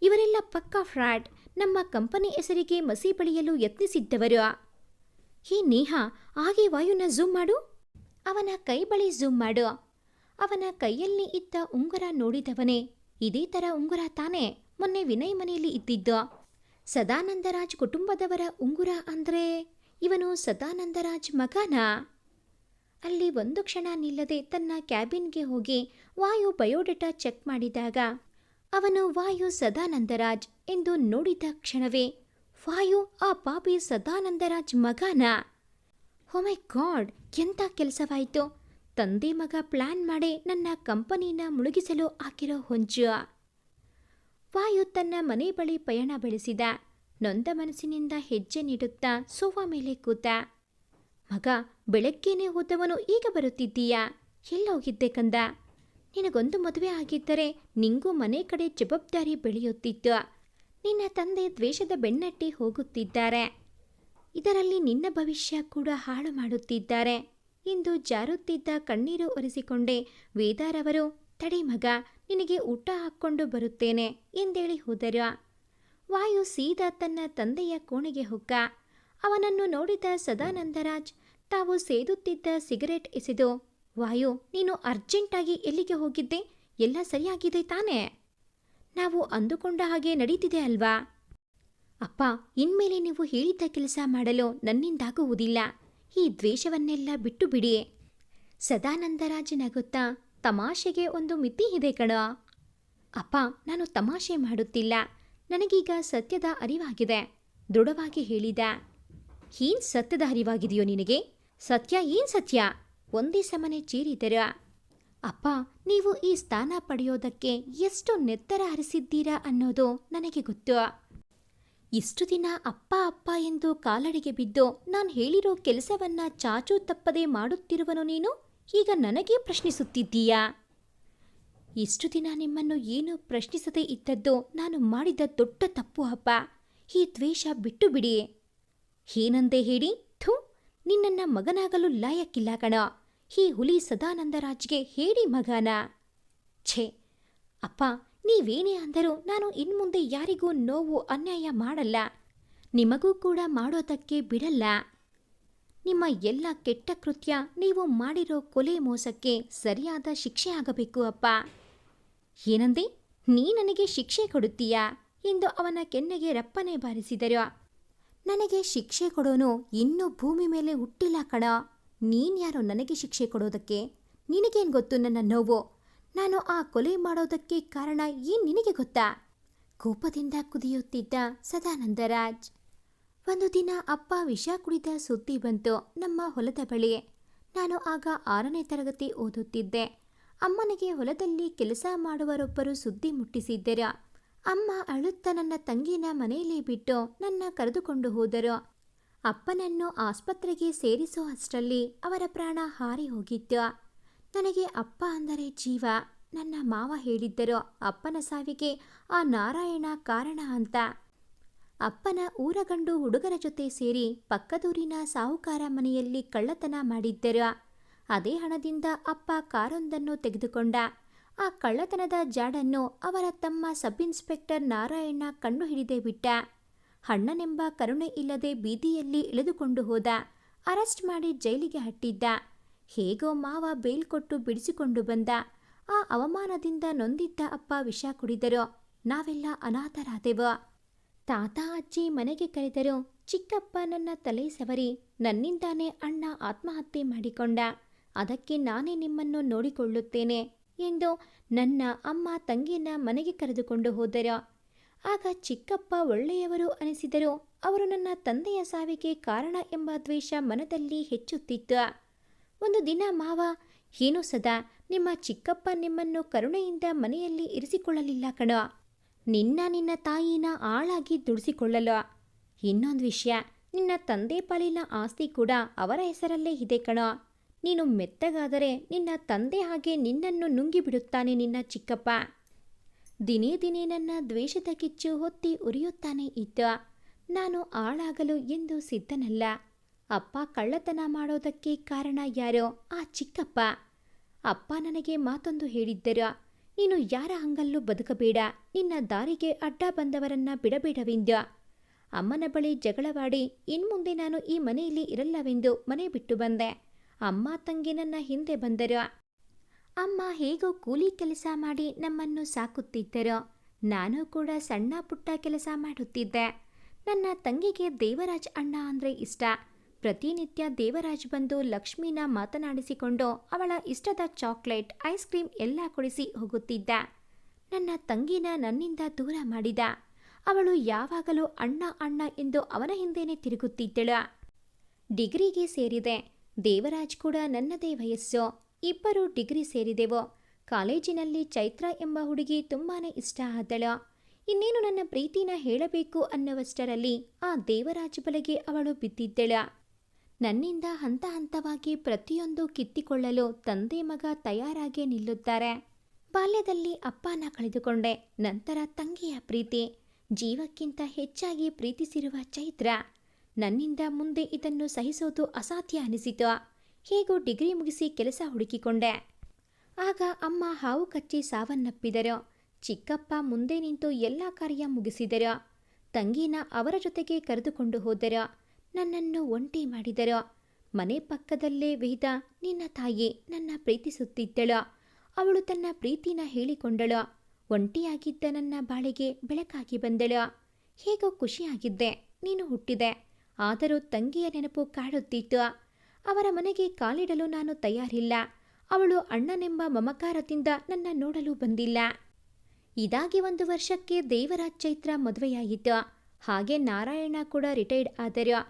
ಇವರೆಲ್ಲ ಪಕ್ಕಾ ಫ್ರಾಡ್. ನಮ್ಮ ಕಂಪನಿ ಹೆಸರಿಗೆ ಮಸಿ ಬಳಿಯಲು ಯತ್ನಿಸಿದ್ದವರು. ಹೇ ನೇಹಾ, ಹಾಗೆ ವಾಯುನ ಝೂಮ್ ಮಾಡು. ಅವನ ಕೈ ಬಳಿ ಝೂಮ್ ಮಾಡು. ಅವನ ಕೈಯಲ್ಲಿ ಇದ್ದ ಉಂಗುರ ನೋಡಿದವನೇ. ಇದೇ ಥರ ಉಂಗುರ ತಾನೇ ಮೊನ್ನೆ ವಿನಯ್ ಮನೆಯಲ್ಲಿ ಇದ್ದಿದ್ದು. ಸದಾನಂದರಾಜ್ ಕುಟುಂಬದವರ ಉಂಗುರ ಅಂದರೆ ಇವನು ಸದಾನಂದರಾಜ್ ಮಗನಾ? ಅಲ್ಲಿ ಒಂದು ಕ್ಷಣ ನಿಲ್ಲದೆ ತನ್ನ ಕ್ಯಾಬಿನ್ಗೆ ಹೋಗಿ ವಾಯು ಬಯೋಡೇಟಾ ಚೆಕ್ ಮಾಡಿದಾಗ ಅವನು ವಾಯು ಸದಾನಂದರಾಜ್ ಎಂದು ನೋಡಿದ ಕ್ಷಣವೇ ವಾಯು ಆ ಪಾಪಿ ಸದಾನಂದರಾಜ್ ಮಗನಾ? ಓ ಮೈ ಗಾಡ್, ಎಂಥ ಕೆಲಸವಾಯಿತು! ತಂದೆ ಮಗ ಪ್ಲಾನ್ ಮಾಡಿ ನನ್ನ ಕಂಪನಿನ ಮುಳುಗಿಸಲು ಹಾಕಿರೋ ಹೊಂಚು. ವಾಯು ತನ್ನ ಮನೆ ಬಳಿ ಪಯಣ ಬೆಳೆಸಿದ. ನೊಂದ ಮನಸ್ಸಿನಿಂದ ಹೆಜ್ಜೆ ನೀಡುತ್ತಾ ಸೋಫಾ ಮೇಲೆ ಕೂತ. ಮಗ, ಬೆಳಗ್ಗೆನೇ ಹೋದವನು ಈಗ ಬರುತ್ತಿದ್ದೀಯಾ? ಎಲ್ಲೋಗಿದ್ದೆ ಕಂದ? ನಿನಗೊಂದು ಮದುವೆ ಆಗಿದ್ದರೆ ನಿಂಗೂ ಮನೆ ಕಡೆ ಜವಾಬ್ದಾರಿ ಬೆಳೆಯುತ್ತಿತ್ತು. ನಿನ್ನ ತಂದೆ ದ್ವೇಷದ ಬೆನ್ನಟ್ಟಿ ಹೋಗುತ್ತಿದ್ದಾರೆ. ಇದರಲ್ಲಿ ನಿನ್ನ ಭವಿಷ್ಯ ಕೂಡ ಹಾಳು ಮಾಡುತ್ತಿದ್ದಾರೆ ಎಂದು ಜಾರುತ್ತಿದ್ದ ಕಣ್ಣೀರು ಒರೆಸಿಕೊಂಡೇ ವೇದಾರವರು, ತಡಿ ಮಗ, ನಿನಗೆ ಊಟ ಹಾಕ್ಕೊಂಡು ಬರುತ್ತೇನೆ ಎಂದೇಳಿ ಹೋದರು. ವಾಯು ಸೀದಾ ತನ್ನ ತಂದೆಯ ಕೋಣೆಗೆ ಹೊಕ್ಕ. ಅವನನ್ನು ನೋಡಿದ ಸದಾನಂದರಾಜ್ ತಾವು ಸೇದುತ್ತಿದ್ದ ಸಿಗರೆಟ್ ಎಸೆದು, ವಾಯು, ನೀನು ಅರ್ಜೆಂಟಾಗಿ ಎಲ್ಲಿಗೆ ಹೋಗಿದ್ದೆ? ಎಲ್ಲ ಸರಿಯಾಗಿದೆ ತಾನೇ? ನಾವು ಅಂದುಕೊಂಡ ಹಾಗೆ ನಡೀತಿದೆ ಅಲ್ವಾ? ಅಪ್ಪ, ಇನ್ಮೇಲೆ ನೀವು ಹೇಳಿದ್ದ ಕೆಲಸ ಮಾಡಲು ನನ್ನಿಂದಾಗುವುದಿಲ್ಲ. ಈ ದ್ವೇಷವನ್ನೆಲ್ಲ ಬಿಟ್ಟು ಬಿಡಿ. ಸದಾನಂದರಾಜ್ ನಗುತ್ತಾ, ತಮಾಷೆಗೆ ಒಂದು ಮಿತಿ ಇದೆ ಕಣ. ಅಪ್ಪ, ನಾನು ತಮಾಷೆ ಮಾಡುತ್ತಿಲ್ಲ. ನನಗೀಗ ಸತ್ಯದ ಅರಿವಾಗಿದೆ, ದೃಢವಾಗಿ ಹೇಳಿದ. ಏನ್ ಸತ್ಯದ ಅರಿವಾಗಿದೆಯೋ ನಿನಗೆ? ಸತ್ಯ ಏನ್ ಸತ್ಯ? ಒಂದೇ ಸಮನೆ ಚೀರಿದರ. ಅಪ್ಪ, ನೀವು ಈ ಸ್ಥಾನ ಪಡೆಯೋದಕ್ಕೆ ಎಷ್ಟು ನೆತ್ತರ ಹರಿಸಿದ್ದೀರಾ ಅನ್ನೋದು ನನಗೆ ಗೊತ್ತು. ಇಷ್ಟು ದಿನ ಅಪ್ಪ ಅಪ್ಪ ಎಂದು ಕಾಲಡಿಗೆ ಬಿದ್ದು ನಾನು ಹೇಳಿರೋ ಕೆಲಸವನ್ನ ಚಾಚೂ ತಪ್ಪದೆ ಮಾಡುತ್ತಿರುವನು ನೀನು ಈಗ ನನಗೇ ಪ್ರಶ್ನಿಸುತ್ತಿದ್ದೀಯಾ? ಇಷ್ಟು ದಿನ ನಿಮ್ಮನ್ನು ಏನು ಪ್ರಶ್ನಿಸದೇ ಇದ್ದದ್ದು ನಾನು ಮಾಡಿದ ದೊಡ್ಡ ತಪ್ಪು ಅಪ್ಪ. ಈ ದ್ವೇಷ ಬಿಟ್ಟು ಬಿಡಿ. ಏನಂದೆ ಹೇಳಿ? ಥೂ, ನಿನ್ನನ್ನ ಮಗನಾಗಲು ಲಾಯಕ್ಕಿಲ್ಲ ಕಣ. ಈ ಹುಲಿ ಸದಾನಂದರಾಜ್ಗೆ ಹೇಳಿ ಮಗನ. ಛೇ ಅಪ್ಪ, ನೀವೇನೇ ಅಂದರೂ ನಾನು ಇನ್ಮುಂದೆ ಯಾರಿಗೂ ನೋವು ಅನ್ಯಾಯ ಮಾಡಲ್ಲ. ನಿಮಗೂ ಕೂಡ ಮಾಡೋದಕ್ಕೆ ಬಿಡಲ್ಲ. ನಿಮ್ಮ ಎಲ್ಲ ಕೆಟ್ಟ ಕೃತ್ಯ, ನೀವು ಮಾಡಿರೋ ಕೊಲೆ ಮೋಸಕ್ಕೆ ಸರಿಯಾದ ಶಿಕ್ಷೆ ಆಗಬೇಕು ಅಪ್ಪ. ಏನಂದೆ? ನೀ ನನಗೆ ಶಿಕ್ಷೆ ಕೊಡುತ್ತೀಯಾ ಎಂದು ಅವನ ಕೆನ್ನೆಗೆ ರಪ್ಪನೆ ಬಾರಿಸಿದರು. ನನಗೆ ಶಿಕ್ಷೆ ಕೊಡೋನು ಇನ್ನೂ ಭೂಮಿ ಮೇಲೆ ಹುಟ್ಟಿಲ್ಲ ಕಣ. ನೀನ್ಯಾರೋ ನನಗೆ ಶಿಕ್ಷೆ ಕೊಡೋದಕ್ಕೆ? ನಿನಗೇನು ಗೊತ್ತು ನನ್ನ ನೋವು? ನಾನು ಆ ಕೊಲೆ ಮಾಡೋದಕ್ಕೆ ಕಾರಣ ಏನು ನಿನಗೆ ಗೊತ್ತಾ? ಕೋಪದಿಂದ ಕುದಿಯುತ್ತಿದ್ದ ಸದಾನಂದರಾಜ್. ಒಂದು ದಿನ ಅಪ್ಪ ವಿಷ ಕುಡಿದ ಸುದ್ದಿ ಬಂತು ನಮ್ಮ ಹೊಲದ ಬಳಿ. ನಾನು ಆಗ 6ನೇ ತರಗತಿ ಓದುತ್ತಿದ್ದೆ. ಅಮ್ಮನಿಗೆ ಹೊಲದಲ್ಲಿ ಕೆಲಸ ಮಾಡುವರೊಬ್ಬರು ಸುದ್ದಿ ಮುಟ್ಟಿಸಿದ್ದರು. ಅಮ್ಮ ಅಳುತ್ತಾ ನನ್ನ ತಂಗಿನ ಮನೆಯಲ್ಲೇ ಬಿಟ್ಟು ನನ್ನ ಕರೆದುಕೊಂಡು ಹೋದರು. ಅಪ್ಪನನ್ನು ಆಸ್ಪತ್ರೆಗೆ ಸೇರಿಸೋ ಅಷ್ಟರಲ್ಲಿ ಅವರ ಪ್ರಾಣ ಹಾರಿ ಹೋಗಿತ್ತು. ನನಗೆ ಅಪ್ಪ ಅಂದರೆ ಜೀವ. ನನ್ನ ಮಾವ ಹೇಳಿದ್ದರು ಅಪ್ಪನ ಸಾವಿಗೆ ಆ ನಾರಾಯಣ ಕಾರಣ ಅಂತ. ಅಪ್ಪನ ಊರಗಂಡು ಹುಡುಗರ ಜೊತೆ ಸೇರಿ ಪಕ್ಕದೂರಿನ ಸಾಹುಕಾರ ಮನೆಯಲ್ಲಿ ಕಳ್ಳತನ ಮಾಡಿದ್ದರು. ಅದೇ ಹಣದಿಂದ ಅಪ್ಪ ಕಾರೊಂದನ್ನು ತೆಗೆದುಕೊಂಡ. ಆ ಕಳ್ಳತನದ ಜಾಡನ್ನು ಅವರ ತಮ್ಮ ಸಬ್ ಇನ್ಸ್ಪೆಕ್ಟರ್ ನಾರಾಯಣ ಕಂಡು ಹಿಡಿದೇ ಬಿಟ್ಟ. ಅಣ್ಣನೆಂಬ ಕರುಣೆ ಇಲ್ಲದೆ ಬೀದಿಯಲ್ಲಿ ಎಳೆದುಕೊಂಡು ಹೋದ. ಅರೆಸ್ಟ್ ಮಾಡಿ ಜೈಲಿಗೆ ಹಟ್ಟಿದ್ದ. ಹೇಗೋ ಮಾವ ಬೇಲ್ ಕೊಟ್ಟು ಬಿಡಿಸಿಕೊಂಡು ಬಂದ. ಆ ಅವಮಾನದಿಂದ ನೊಂದಿದ್ದ ಅಪ್ಪ ವಿಷ ಕುಡಿದರು. ನಾವೆಲ್ಲ ಅನಾಥರಾದೆವು. ತಾತ ಅಜ್ಜಿ ಮನೆಗೆ ಕರೆದರು. ಚಿಕ್ಕಪ್ಪ ನನ್ನ ತಲೆ ಸವರಿ ನನ್ನಿಂದಾನೇ ಅಣ್ಣ ಆತ್ಮಹತ್ಯೆ ಮಾಡಿಕೊಂಡ, ಅದಕ್ಕೆ ನಾನೇ ನಿಮ್ಮನ್ನು ನೋಡಿಕೊಳ್ಳುತ್ತೇನೆ ಎಂದು ನನ್ನ ಅಮ್ಮ ತಂಗಿನ ಮನೆಗೆ ಕರೆದುಕೊಂಡು ಹೋದರು. ಆಗ ಚಿಕ್ಕಪ್ಪ ಒಳ್ಳೆಯವರು ಅನಿಸಿದರು. ಅವರು ನನ್ನ ತಂದೆಯ ಸಾವಿಗೆ ಕಾರಣ ಎಂಬ ದ್ವೇಷ ಮನದಲ್ಲಿ ಹೆಚ್ಚುತ್ತಿತ್ತು. ಒಂದು ದಿನ ಮಾವ, ಏನು ಸದಾ, ನಿಮ್ಮ ಚಿಕ್ಕಪ್ಪ ನಿಮ್ಮನ್ನು ಕರುಣೆಯಿಂದ ಮನೆಯಲ್ಲಿ ಇರಿಸಿಕೊಳ್ಳಲಿಲ್ಲ ಕಣೋ. ನಿನ್ನ ತಾಯಿನ ಆಳಾಗಿ ದುಡಿಸಿಕೊಳ್ಳಲು. ಇನ್ನೊಂದು ವಿಷಯ, ನಿನ್ನ ತಂದೆ ಪಾಲಿನ ಆಸ್ತಿ ಕೂಡ ಅವರ ಹೆಸರಲ್ಲೇ ಇದೆ ಕಣೋ. ನೀನು ಮೆತ್ತಗಾದರೆ ನಿನ್ನ ತಂದೆ ಹಾಗೆ ನಿನ್ನನ್ನು ನುಂಗಿಬಿಡುತ್ತಾನೆ ನಿನ್ನ ಚಿಕ್ಕಪ್ಪ. ದಿನೇ ದಿನೇ ನನ್ನ ದ್ವೇಷದ ಕಿಚ್ಚು ಹೊತ್ತಿ ಉರಿಯುತ್ತಾನೆ ಇತ್ತು. ನಾನು ಆಳಾಗಲು ಎಂದು ಸಿದ್ಧನಲ್ಲ. ಅಪ್ಪ ಕಳ್ಳತನ ಮಾಡೋದಕ್ಕೆ ಕಾರಣ ಯಾರೋ? ಆ ಚಿಕ್ಕಪ್ಪ. ಅಪ್ಪ ನನಗೆ ಮಾತೊಂದು ಹೇಳಿದ್ದರು, ನೀನು ಯಾರ ಹಂಗಲ್ಲೂ ಬದುಕಬೇಡ, ನಿನ್ನ ದಾರಿಗೆ ಅಡ್ಡ ಬಂದವರನ್ನ ಬಿಡಬೇಡವೆಂದು. ಅಮ್ಮನ ಬಳಿ ಜಗಳವಾಡಿ ಇನ್ಮುಂದೆ ನಾನು ಈ ಮನೆಯಲ್ಲಿ ಇರಲ್ಲವೆಂದು ಮನೆ ಬಿಟ್ಟು ಬಂದೆ. ಅಮ್ಮ ತಂಗಿ ನನ್ನ ಹಿಂದೆ ಬಂದರು. ಅಮ್ಮ ಹೇಗೋ ಕೂಲಿ ಕೆಲಸ ಮಾಡಿ ನಮ್ಮನ್ನು ಸಾಕುತ್ತಿದ್ದರು. ನಾನು ಕೂಡ ಸಣ್ಣ ಪುಟ್ಟ ಕೆಲಸ ಮಾಡುತ್ತಿದ್ದೆ. ನನ್ನ ತಂಗಿಗೆ ದೇವರಾಜ್ ಅಣ್ಣ ಅಂದರೆ ಇಷ್ಟ. ಪ್ರತಿನಿತ್ಯ ದೇವರಾಜ್ ಬಂದು ಲಕ್ಷ್ಮಿನ ಮಾತನಾಡಿಸಿಕೊಂಡು ಅವಳ ಇಷ್ಟದ ಚಾಕ್ಲೇಟ್, ಐಸ್ ಕ್ರೀಮ್ ಎಲ್ಲ ಕೊಡಿಸಿ ಹೋಗುತ್ತಿದ್ದ. ನನ್ನ ತಂಗಿನ ನನ್ನಿಂದ ದೂರ ಮಾಡಿದ. ಅವಳು ಯಾವಾಗಲೂ ಅಣ್ಣ ಅಣ್ಣ ಎಂದು ಅವನ ಹಿಂದೆನೇ ತಿರುಗುತ್ತಿದ್ದಳು. ಡಿಗ್ರಿಗೆ ಸೇರಿದೆ. ದೇವರಾಜ್ ಕೂಡ ನನ್ನದೇ ವಯಸ್ಸು. ಇಬ್ಬರು ಡಿಗ್ರಿ ಸೇರಿದೆವು. ಕಾಲೇಜಿನಲ್ಲಿ ಚೈತ್ರ ಎಂಬ ಹುಡುಗಿ ತುಂಬಾನೇ ಇಷ್ಟ ಆದಳು. ಇನ್ನೇನು ನನ್ನ ಪ್ರೀತಿನ ಹೇಳಬೇಕು ಅನ್ನುವಷ್ಟರಲ್ಲಿ ಆ ದೇವರಾಜ್ ಬಲೆಗೆ ಅವಳು ಬಿದ್ದಿದ್ದಳು. ನನ್ನಿಂದ ಹಂತ ಹಂತವಾಗಿ ಪ್ರತಿಯೊಂದು ಕಿತ್ತಿಕೊಳ್ಳಲು ತಂದೆ ಮಗ ತಯಾರಾಗೇ ನಿಲ್ಲುತ್ತಾರೆ. ಬಾಲ್ಯದಲ್ಲಿ ಅಪ್ಪನ ಕಳೆದುಕೊಂಡೆ. ನಂತರ ತಂಗಿಯ ಪ್ರೀತಿ, ಜೀವಕ್ಕಿಂತ ಹೆಚ್ಚಾಗಿ ಪ್ರೀತಿಸಿರುವ ಚೈತ್ರ. ನನ್ನಿಂದ ಮುಂದೆ ಇದನ್ನು ಸಹಿಸೋದು ಅಸಾಧ್ಯ ಅನಿಸಿತು. ಹೇಗೋ ಡಿಗ್ರಿ ಮುಗಿಸಿ ಕೆಲಸ ಹುಡುಕಿಕೊಂಡೆ. ಆಗ ಅಮ್ಮ ಹಾವು ಕಚ್ಚಿ ಸಾವನ್ನಪ್ಪಿದರು. ಚಿಕ್ಕಪ್ಪ ಮುಂದೆ ನಿಂತು ಎಲ್ಲ ಕಾರ್ಯ ಮುಗಿಸಿದರು. ತಂಗಿನ ಅವರ ಜೊತೆಗೆ ಕರೆದುಕೊಂಡು ಹೋದರು. ನನ್ನನ್ನು ಒಂಟಿ ಮಾಡಿದರು. ಮನೆ ಪಕ್ಕದಲ್ಲೇ ವೇದ, ನಿನ್ನ ತಾಯಿ, ನನ್ನ ಪ್ರೀತಿಸುತ್ತಿದ್ದಳು. ಅವಳು ತನ್ನ ಪ್ರೀತಿನ ಹೇಳಿಕೊಂಡಳು. ಒಂಟಿಯಾಗಿದ್ದ ನನ್ನ ಬಾಳಿಗೆ ಬೆಳಕಾಗಿ ಬಂದಳು. ಹೇಗೋ ಖುಷಿಯಾಗಿದ್ದೆ. ನೀನು ಹುಟ್ಟಿದೆ. ಆದರೂ ತಂಗಿಯ ನೆನಪು ಕಾಡುತ್ತಿತ್ತು. ಅವರ ಮನೆಗೆ ಕಾಲಿಡಲು ನಾನು ತಯಾರಿಲ್ಲ. ಅವಳು ಅಣ್ಣನೆಂಬ ಮಮಕಾರದಿಂದ ನನ್ನ ನೋಡಲು ಬಂದಿಲ್ಲ. ಇದಾಗಿ 1 ವರ್ಷಕ್ಕೆ ದೇವರಾಜ್ ಚೈತ್ರ ಮದುವೆಯಾಯಿತು. ಹಾಗೆ ನಾರಾಯಣ ಕೂಡ ರಿಟೈರ್ಡ್ ಆದರು.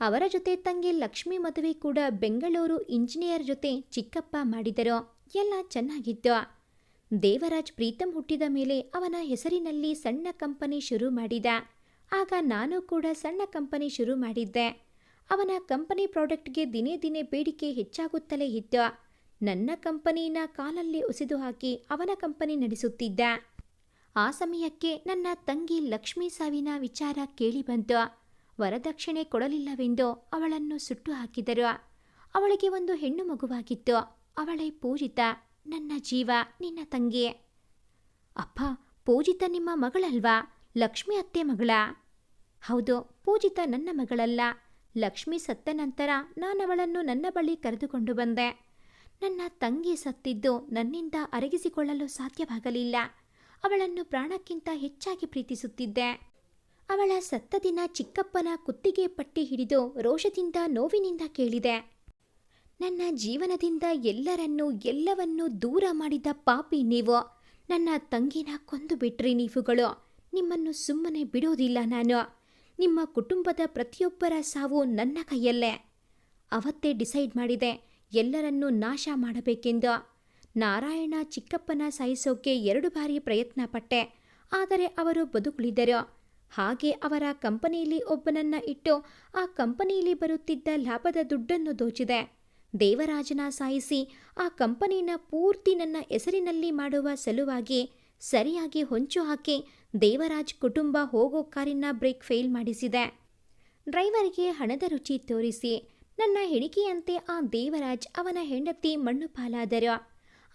ಅವರ ಜೊತೆ ತಂಗಿ ಲಕ್ಷ್ಮಿ ಮದುವೆ ಕೂಡ ಬೆಂಗಳೂರು ಇಂಜಿನಿಯರ್ ಜೊತೆ ಚಿಕ್ಕಪ್ಪ ಮಾಡಿದರು. ಎಲ್ಲ ಚೆನ್ನಾಗಿತ್ತು. ದೇವರಾಜ್ ಪ್ರೀತಮ್ ಹುಟ್ಟಿದ ಮೇಲೆ ಅವನ ಹೆಸರಿನಲ್ಲಿ ಸಣ್ಣ ಕಂಪನಿ ಶುರು ಮಾಡಿದ. ಆಗ ನಾನು ಕೂಡ ಸಣ್ಣ ಕಂಪನಿ ಶುರು ಮಾಡಿದ್ದೆ. ಅವನ ಕಂಪನಿ ಪ್ರಾಡಕ್ಟ್ಗೆ ದಿನೇ ದಿನೇ ಬೇಡಿಕೆ ಹೆಚ್ಚಾಗುತ್ತಲೇ ಇತ್ತು. ನನ್ನ ಕಂಪನಿನ ಕಾಲಲ್ಲಿ ಉಸಿದು ಹಾಕಿ ಅವನ ಕಂಪನಿ ನಡೆಸುತ್ತಿದ್ದ. ಆ ಸಮಯಕ್ಕೆ ನನ್ನ ತಂಗಿ ಲಕ್ಷ್ಮೀ ಸಾವಿನ ವಿಚಾರ ಕೇಳಿ ಬಂತು. ವರದಕ್ಷಿಣೆ ಕೊಡಲಿಲ್ಲವೆಂದು ಅವಳನ್ನು ಸುಟ್ಟು ಹಾಕಿದರು. ಅವಳಿಗೆ ಒಂದು ಹೆಣ್ಣು ಮಗುವಾಗಿತ್ತು. ಅವಳೇ ಪೂಜಿತಾ, ನನ್ನ ಜೀವ, ನಿನ್ನ ತಂಗಿ. ಅಪ್ಪ, ಪೂಜಿತಾ ನಿಮ್ಮ ಮಗಳಲ್ವಾ? ಲಕ್ಷ್ಮಿ ಅತ್ತೆ ಮಗಳ? ಹೌದು, ಪೂಜಿತಾ ನನ್ನ ಮಗಳಲ್ಲ. ಲಕ್ಷ್ಮಿ ಸತ್ತ ನಂತರ ನಾನವಳನ್ನು ನನ್ನ ಬಳಿ ಕರೆದುಕೊಂಡು ಬಂದೆ. ನನ್ನ ತಂಗಿ ಸತ್ತಿದ್ದು ನನ್ನಿಂದ ಅರಗಿಸಿಕೊಳ್ಳಲು ಸಾಧ್ಯವಾಗಲಿಲ್ಲ. ಅವಳನ್ನು ಪ್ರಾಣಕ್ಕಿಂತ ಹೆಚ್ಚಾಗಿ ಪ್ರೀತಿಸುತ್ತಿದ್ದೆ. ಅವಳ ಸತ್ತ ದಿನ ಚಿಕ್ಕಪ್ಪನ ಕುತ್ತಿಗೆ ಪಟ್ಟಿ ಹಿಡಿದು ರೋಷದಿಂದ ನೋವಿನಿಂದ ಕೇಳಿದೆ, ನನ್ನ ಜೀವನದಿಂದ ಎಲ್ಲವನ್ನೂ ದೂರ ಮಾಡಿದ ಪಾಪಿ ನೀವು. ನನ್ನ ತಂಗಿನ ಕೊಂದು ಬಿಟ್ರಿ ನೀವುಗಳು. ನಿಮ್ಮನ್ನು ಸುಮ್ಮನೆ ಬಿಡೋದಿಲ್ಲ ನಾನು. ನಿಮ್ಮ ಕುಟುಂಬದ ಪ್ರತಿಯೊಬ್ಬರ ಸಾವು ನನ್ನ ಕೈಯಲ್ಲೇ. ಅವತ್ತೇ ಡಿಸೈಡ್ ಮಾಡಿದೆ ಎಲ್ಲರನ್ನೂ ನಾಶ ಮಾಡಬೇಕೆಂದು. ನಾರಾಯಣ ಚಿಕ್ಕಪ್ಪನ ಸಾಯಿಸೋಕೆ 2 ಬಾರಿ ಪ್ರಯತ್ನ ಪಟ್ಟೆ. ಆದರೆ ಅವರು ಬದುಕುಳಿದರು. ಹಾಗೆ ಅವರ ಕಂಪನಿಯಲ್ಲಿ ಒಬ್ಬನನ್ನ ಇಟ್ಟು ಆ ಕಂಪನಿಯಲ್ಲಿ ಬರುತ್ತಿದ್ದ ಲಾಭದ ದುಡ್ಡನ್ನು ದೋಚಿದೆ. ದೇವರಾಜನ ಸಾಯಿಸಿ ಆ ಕಂಪನಿನ ಪೂರ್ತಿ ನನ್ನ ಹೆಸರಿನಲ್ಲಿ ಮಾಡುವ ಸಲುವಾಗಿ ಸರಿಯಾಗಿ ಹೊಂಚು ಹಾಕಿ ದೇವರಾಜ್ ಕುಟುಂಬ ಹೋಗೋ ಕಾರಿನ ಬ್ರೇಕ್ ಫೇಲ್ ಮಾಡಿಸಿದೆ. ಡ್ರೈವರ್ಗೆ ಹಣದ ರುಚಿ ತೋರಿಸಿ ನನ್ನ ಹೆಣಿಕೆಯಂತೆ ಆ ದೇವರಾಜ್ ಅವನ ಹೆಂಡತಿ ಮಣ್ಣು ಪಾಲಾದರು.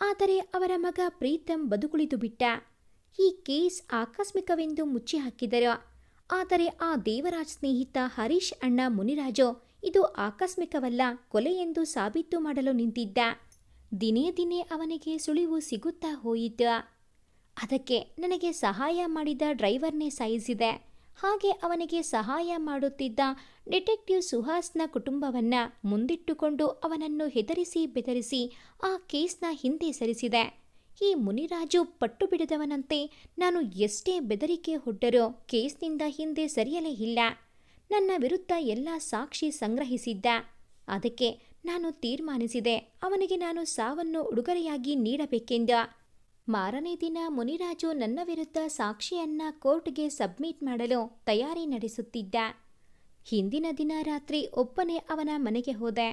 ಆದರೆ ಅವರ ಮಗ ಪ್ರೀತಮ್ ಬದುಕುಳಿದು ಬಿಟ್ಟ. ಈ ಕೇಸ್ ಆಕಸ್ಮಿಕವೆಂದು ಮುಚ್ಚಿ ಹಾಕಿದರು. ಆದರೆ ಆ ದೇವರಾಜ್ ಸ್ನೇಹಿತ ಹರೀಶ್ ಅಣ್ಣ ಮುನಿರಾಜು ಇದು ಆಕಸ್ಮಿಕವಲ್ಲ, ಕೊಲೆ ಎಂದು ಸಾಬೀತು ಮಾಡಲು ನಿಂತಿದ್ದ. ದಿನೇ ದಿನೇ ಅವನಿಗೆ ಸುಳಿವು ಸಿಗುತ್ತಾ ಹೋಯಿತು. ಅದಕ್ಕೆ ನನಗೆ ಸಹಾಯ ಮಾಡಿದ ಡ್ರೈವರ್ನೇ ಸಾಯಿಸಿದೆ. ಹಾಗೆ ಅವನಿಗೆ ಸಹಾಯ ಮಾಡುತ್ತಿದ್ದ ಡಿಟೆಕ್ಟಿವ್ ಸುಹಾಸ್ನ ಕುಟುಂಬವನ್ನ ಮುಂದಿಟ್ಟುಕೊಂಡು ಅವನನ್ನು ಹೆದರಿಸಿ ಬೆದರಿಸಿ ಆ ಕೇಸ್ನ ಹಿಂದೆ ಸರಿಸಿದೆ. ಈ ಮುನಿರಾಜು ಪಟ್ಟು ಬಿಡದವನಂತೆ ನಾನು ಎಷ್ಟೇ ಬೆದರಿಕೆ ಹೊಡ್ಡರೂ ಕೇಸ್ನಿಂದ ಹಿಂದೆ ಸರಿಯಲೇ ಇಲ್ಲ. ನನ್ನ ವಿರುದ್ಧ ಎಲ್ಲ ಸಾಕ್ಷಿ ಸಂಗ್ರಹಿಸಿದ್ದ. ಅದಕ್ಕೆ ನಾನು ತೀರ್ಮಾನಿಸಿದೆ ಅವನಿಗೆ ನಾನು ಸಾವನ್ನು ಉಡುಗೊರೆಯಾಗಿ ನೀಡಬೇಕೆಂದು. ಮಾರನೇ ದಿನ ಮುನಿರಾಜು ನನ್ನ ವಿರುದ್ಧ ಸಾಕ್ಷಿಯನ್ನ ಕೋರ್ಟ್ಗೆ ಸಬ್ಮಿಟ್ ಮಾಡಲು ತಯಾರಿ ನಡೆಸುತ್ತಿದ್ದ. ಹಿಂದಿನ ದಿನ ರಾತ್ರಿ ಒಬ್ಬನೇ ಅವನ ಮನೆಗೆ ಹೋದೆ.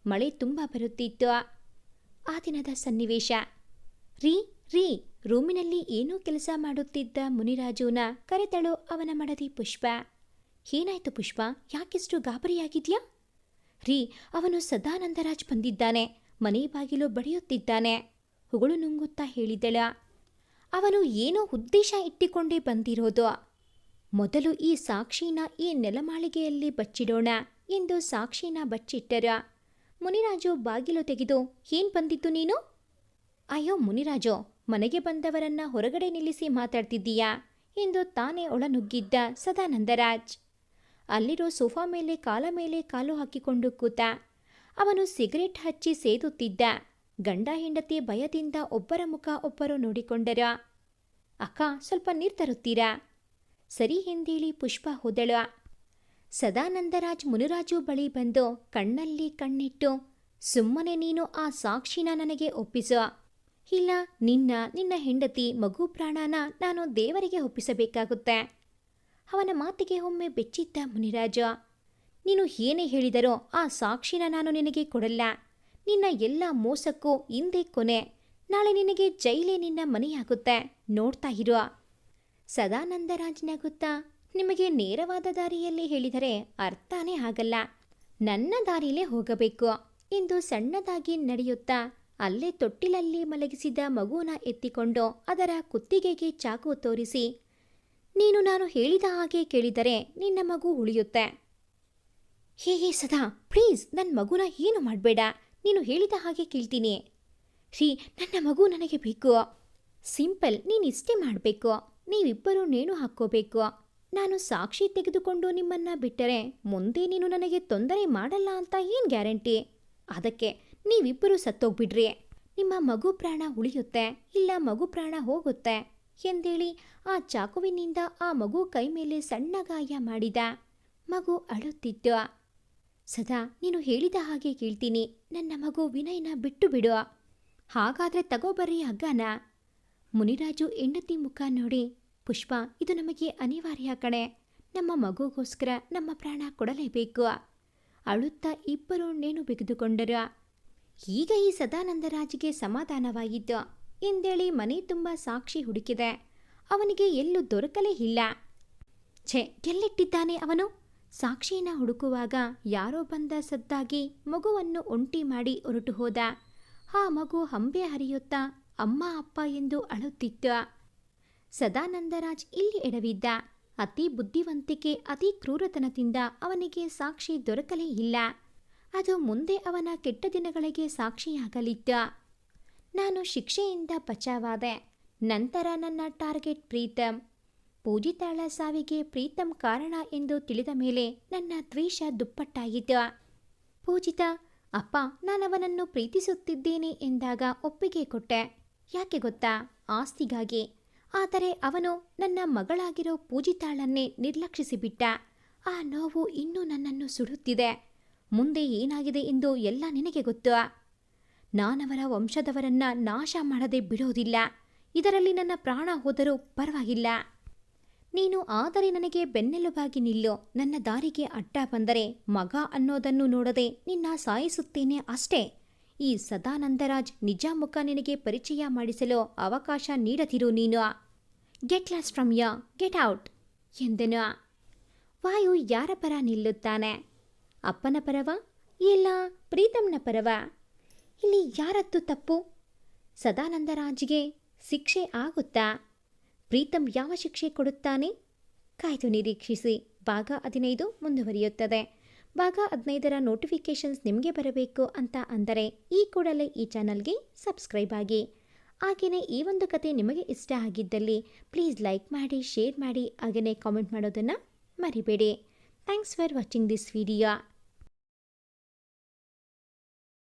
ಮಳೆ ತುಂಬ ಬರುತ್ತಿತ್ತು. ಆ ದಿನದ ಸನ್ನಿವೇಶ. ರೀ ರೂಮಿನಲ್ಲಿ ಏನೋ ಕೆಲಸ ಮಾಡುತ್ತಿದ್ದ ಮುನಿರಾಜುನ ಕರೆತಳು ಅವನ ಮಡದಿ ಪುಷ್ಪ. ಏನಾಯ್ತು ಪುಷ್ಪ, ಯಾಕಿಷ್ಟು ಗಾಬರಿಯಾಗಿದ್ಯಾ? ರೀ, ಅವನು ಸದಾನಂದರಾಜ್ ಬಂದಿದ್ದಾನೆ. ಮನೆ ಬಾಗಿಲು ಬಡಿಯುತ್ತಿದ್ದಾನೆ, ಹುಗಳು ನುಂಗುತ್ತಾ ಹೇಳಿದಳ. ಅವನು ಏನೋ ಉದ್ದೇಶ ಇಟ್ಟಿಕೊಂಡೇ ಬಂದಿರೋದು. ಮೊದಲು ಈ ಸಾಕ್ಷಿನ ಈ ನೆಲಮಾಳಿಗೆಯಲ್ಲಿ ಬಚ್ಚಿಡೋಣ ಎಂದು ಸಾಕ್ಷಿನ ಬಚ್ಚಿಟ್ಟರ. ಮುನಿರಾಜು ಬಾಗಿಲು ತೆಗೆದು, ಏನ್ ಬಂದಿದ್ದು ನೀನು? ಅಯ್ಯೋ ಮುನಿರಾಜು, ಮನೆಗೆ ಬಂದವರನ್ನ ಹೊರಗಡೆ ನಿಲ್ಲಿಸಿ ಮಾತಾಡ್ತಿದ್ದೀಯಾ ಎಂದು ತಾನೇ ಒಳನುಗ್ಗಿದ್ದ ಸದಾನಂದರಾಜ್. ಅಲ್ಲಿರೋ ಸೋಫಾ ಮೇಲೆ ಕಾಲ ಮೇಲೆ ಕಾಲು ಹಾಕಿಕೊಂಡು ಕೂತ. ಅವನು ಸಿಗರೇಟ್ ಹಚ್ಚಿ ಸೇದುತ್ತಿದ್ದ. ಗಂಡ ಹೆಂಡತಿ ಭಯದಿಂದ ಒಬ್ಬರ ಮುಖ ಒಬ್ಬರು ನೋಡಿಕೊಂಡರ. ಅಕ್ಕ, ಸ್ವಲ್ಪ ನೀರು ತರುತ್ತೀರಾ? ಸರಿ ಎಂದೇಳಿ ಪುಷ್ಪ ಹೋದಳು. ಸದಾನಂದರಾಜ್ ಮುನಿರಾಜು ಬಳಿ ಬಂದು ಕಣ್ಣಲ್ಲಿ ಕಣ್ಣಿಟ್ಟು, ಸುಮ್ಮನೆ ನೀನು ಆ ಸಾಕ್ಷಿನ ನನಗೆ ಒಪ್ಪಿಸು. ಇಲ್ಲ, ನಿನ್ನ ಹೆಂಡತಿ ಮಗು ಪ್ರಾಣನ ನಾನು ದೇವರಿಗೆ ಒಪ್ಪಿಸಬೇಕಾಗುತ್ತೆ. ಅವನ ಮಾತಿಗೆ ಒಮ್ಮೆ ಬೆಚ್ಚಿದ್ದ ಮುನಿರಾಜ. ನೀನು ಏನೇ ಹೇಳಿದರೋ ಆ ಸಾಕ್ಷಿನ ನಾನು ನಿನಗೆ ಕೊಡಲ್ಲ. ನಿನ್ನ ಎಲ್ಲ ಮೋಸಕ್ಕೂ ಇಂದೇ ಕೊನೆ. ನಾಳೆ ನಿನಗೆ ಜೈಲೇ ನಿನ್ನ ಮನೆಯಾಗುತ್ತೆ, ನೋಡ್ತಾ ಇರುವ. ಸದಾನಂದರಾಜ್ ನಗುತ್ತಾ, ನಿಮಗೆ ನೇರವಾದ ದಾರಿಯಲ್ಲಿ ಹೇಳಿದರೆ ಅರ್ಥನೇ ಆಗಲ್ಲ. ನನ್ನ ದಾರಿಲೇ ಹೋಗಬೇಕು ಎಂದು ಸಣ್ಣದಾಗಿ ನಡೆಯುತ್ತಾ ಅಲ್ಲೇ ತೊಟ್ಟಿಲಲ್ಲಿ ಮಲಗಿಸಿದ ಮಗುನ ಎತ್ತಿಕೊಂಡು ಅದರ ಕುತ್ತಿಗೆಗೆ ಚಾಕು ತೋರಿಸಿ, ನೀನು ನಾನು ಹೇಳಿದ ಹಾಗೆ ಕೇಳಿದರೆ ನಿನ್ನ ಮಗು ಉಳಿಯುತ್ತೆ. ಹೇ ಸದಾ, ಪ್ಲೀಸ್ ನನ್ನ ಮಗುನ ಏನು ಮಾಡಬೇಡ. ನೀನು ಹೇಳಿದ ಹಾಗೆ ಕೇಳ್ತೀನಿ. ರೀ, ನನ್ನ ಮಗು ನನಗೆ ಬೇಕು. ಸಿಂಪಲ್, ನೀನಿಷ್ಟೇ ಮಾಡಬೇಕು. ನೀವಿಬ್ಬರೂ ನೇಣು ಹಾಕ್ಕೋಬೇಕು. ನಾನು ಸಾಕ್ಷಿ ತೆಗೆದುಕೊಂಡು ನಿಮ್ಮನ್ನ ಬಿಟ್ಟರೆ ಮುಂದೆ ನೀನು ನನಗೆ ತೊಂದರೆ ಮಾಡಲ್ಲ ಅಂತ ಏನು ಗ್ಯಾರಂಟಿ? ಅದಕ್ಕೆ ನೀವಿಬ್ಬರೂ ಸತ್ತೋಗ್ಬಿಡ್ರಿ. ನಿಮ್ಮ ಮಗು ಪ್ರಾಣ ಉಳಿಯುತ್ತೆ, ಇಲ್ಲ ಮಗು ಪ್ರಾಣ ಹೋಗುತ್ತೆ ಎಂದೇಳಿ ಆ ಚಾಕುವಿನಿಂದ ಆ ಮಗು ಕೈ ಮೇಲೆ ಸಣ್ಣ ಗಾಯ ಮಾಡಿದ. ಮಗು ಅಳುತ್ತಿತ್ತು. ಸದಾ, ನೀನು ಹೇಳಿದ ಹಾಗೆ ಕೇಳ್ತೀನಿ. ನನ್ನ ಮಗು ವಿನಯ್ನ ಬಿಟ್ಟು ಬಿಡು. ಹಾಗಾದ್ರೆ ತಗೋಬರ್ರಿ ಹಗ್ಗನ. ಮುನಿರಾಜು ಹೆಂಡತಿ ಮುಖ ನೋಡಿ, ಪುಷ್ಪ, ಇದು ನಮಗೆ ಅನಿವಾರ್ಯ ಕಣೆ. ನಮ್ಮ ಮಗುಗೋಸ್ಕರ ನಮ್ಮ ಪ್ರಾಣ ಕೊಡಲೇಬೇಕು. ಅಳುತ್ತಾ ಇಬ್ಬರು ನೇಣು ಬಿಗಿದುಕೊಂಡರು. ಈಗ ಈ ಸದಾನಂದರಾಜ್ಗೆ ಸಮಾಧಾನವಾಯಿತು ಎಂದೇಳಿ ಮನೆ ತುಂಬ ಸಾಕ್ಷಿ ಹುಡುಕಿದೆ. ಅವನಿಗೆ ಎಲ್ಲೂ ದೊರಕಲೇ ಇಲ್ಲ. ಛೆ, ಎಲ್ಲಿಟ್ಟಿದ್ದಾನೆ ಅವನು? ಸಾಕ್ಷಿನ ಹುಡುಕುವಾಗ ಯಾರೋ ಬಂದ ಸದ್ದಾಗಿ ಮಗುವನ್ನು ಒಂಟಿ ಮಾಡಿ ಹೊರಟು ಹೋದ. ಆ ಮಗು ಹಂಬೆ ಹರಿಯುತ್ತಾ ಅಮ್ಮ ಅಪ್ಪ ಎಂದು ಅಳುತ್ತಿತ್ತು. ಸದಾನಂದರಾಜ್ ಇಲ್ಲಿ ಎಡವಿದ್ದ. ಅತಿ ಬುದ್ಧಿವಂತಿಕೆ, ಅತಿ ಕ್ರೂರತನದಿಂದ ಅವನಿಗೆ ಸಾಕ್ಷಿ ದೊರಕಲೇ ಇಲ್ಲ. ಅದು ಮುಂದೆ ಅವನ ಕೆಟ್ಟ ದಿನಗಳಿಗೆ ಸಾಕ್ಷಿಯಾಗಲಿತ್ತು. ನಾನು ಶಿಕ್ಷೆಯಿಂದ ಬಚಾವಾದೆ. ನಂತರ ನನ್ನ ಟಾರ್ಗೆಟ್ ಪ್ರೀತಮ್. ಪೂಜಿತಾಳ ಸಾವಿಗೆ ಪ್ರೀತಮ್ ಕಾರಣ ಎಂದು ತಿಳಿದ ಮೇಲೆ ನನ್ನ ದ್ವೇಷ ದುಪ್ಪಟ್ಟಾಯಿತು. ಪೂಜಿತಾ, ಅಪ್ಪ ನಾನವನನ್ನು ಪ್ರೀತಿಸುತ್ತಿದ್ದೇನೆ ಎಂದಾಗ ಒಪ್ಪಿಗೆ ಕೊಟ್ಟೆ. ಯಾಕೆ ಗೊತ್ತಾ? ಆಸ್ತಿಗಾಗಿ. ಆದರೆ ಅವನು ನನ್ನ ಮಗಳಾಗಿರೋ ಪೂಜಿತಾಳನ್ನೇ ನಿರ್ಲಕ್ಷಿಸಿಬಿಟ್ಟ. ಆ ನೋವು ಇನ್ನೂ ನನ್ನನ್ನು ಸುಡುತ್ತಿದೆ. ಮುಂದೆ ಏನಾಗಿದೆ ಎಂದು ಎಲ್ಲ ನಿನಗೆ ಗೊತ್ತು. ನಾನವರ ವಂಶದವರನ್ನ ನಾಶ ಮಾಡದೆ ಬಿಡೋದಿಲ್ಲ. ಇದರಲ್ಲಿ ನನ್ನ ಪ್ರಾಣ ಹೋದರೂ ಪರವಾಗಿಲ್ಲ. ನೀನು ಆದರೆ ನನಗೆ ಬೆನ್ನೆಲುಬಾಗಿ ನಿಲ್ಲು. ನನ್ನ ದಾರಿಗೆ ಅಡ್ಡ ಬಂದರೆ ಮಗ ಅನ್ನೋದನ್ನು ನೋಡದೆ ನಿನ್ನ ಸಾಯಿಸುತ್ತೇನೆ ಅಷ್ಟೇ. ಈ ಸದಾನಂದರಾಜ್ ನಿಜ ಮುಖ ನಿನಗೆ ಪರಿಚಯ ಮಾಡಿಸಲು ಅವಕಾಶ ನೀಡದಿರು ನೀನು. Get lost from yeah, get out ಎಂದನು. ವಾಯು ಯಾರ ಪರ ನಿಲ್ಲುತ್ತಾನೆ? ಅಪ್ಪನ ಪರವ ಇಲ್ಲ ಪ್ರೀತಮ್ನ ಪರವ? ಇಲ್ಲಿ ಯಾರದ್ದು ತಪ್ಪು? ಸದಾನಂದರಾಜ್ಗೆ ಶಿಕ್ಷೆ ಆಗುತ್ತಾ? ಪ್ರೀತಮ್ ಯಾವ ಶಿಕ್ಷೆ ಕೊಡುತ್ತಾನೆ? ಕಾಯ್ದು ನಿರೀಕ್ಷಿಸಿ. ಭಾಗ 15 ಮುಂದುವರಿಯುತ್ತದೆ. ಭಾಗ 15ರ ನೋಟಿಫಿಕೇಷನ್ಸ್ ನಿಮಗೆ ಬರಬೇಕು ಅಂತ ಅಂದರೆ ಈ ಕೂಡಲೇ ಈ ಚಾನಲ್ಗೆ ಸಬ್ಸ್ಕ್ರೈಬ್ ಆಗಿ. ಹಾಗೆಯೇ ಈ ಒಂದು ಕತೆ ನಿಮಗೆ ಇಷ್ಟ ಆಗಿದ್ದಲ್ಲಿ ಪ್ಲೀಸ್ ಲೈಕ್ ಮಾಡಿ, ಶೇರ್ ಮಾಡಿ, ಹಾಗೆಯೇ ಕಾಮೆಂಟ್ ಮಾಡೋದನ್ನು ಮರಿಬೇಡಿ. Thanks for watching this video.